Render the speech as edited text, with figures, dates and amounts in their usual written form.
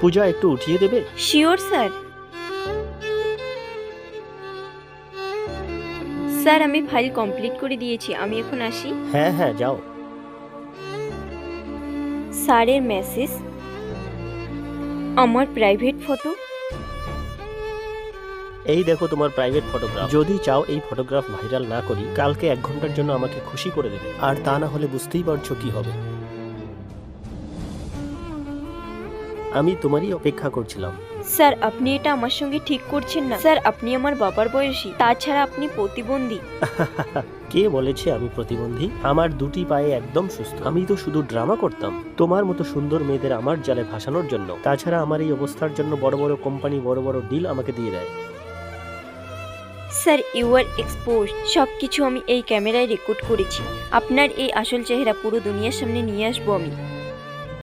পূজা একটু উঠিয়ে দেবে? Sure sir. স্যার আমি ফাইল কমপ্লিট করে দিয়েছি, আমি এখন আসি। হ্যাঁ হ্যাঁ, যাও। স্যারের মেসেজ, আমার প্রাইভেট ফটো। এই দেখো তোমার প্রাইভেট ফটোগ্রাফ। যদি চাও এই ফটোগ্রাফ ভাইরাল না করি, কালকে 1 ঘন্টার জন্য আমাকে খুশি করে দেবে, আর তা না হলে বুঝতেই পারছো কি হবে। আমি তোমারই অপেক্ষা করছিলাম। স্যার আপনি এটা আমার সঙ্গে ঠিক করছেন না। স্যার আপনি আমার বাবার বয়সী, তাছাড়া আপনি প্রতিবন্ধী। কে বলেছে আমি প্রতিবন্ধী? আমার দুটি পায়ে একদম সুস্থ। আমি তো শুধু ড্রামা করতাম তোমার মতো সুন্দর মেয়েদের আমার জালে ভাসানোর জন্য। তাছাড়া আমার এই অবস্থার জন্য বড় বড় কোম্পানি বড় বড় ডিল আমাকে দিয়ে দেয়। Sir you are exposed. সবকিছু আমি এই ক্যামেরায় রেকর্ড করেছি। আপনার এই আসল চেহারা পুরো দুনিয়ার সামনে নিয়ে আসবো আমি।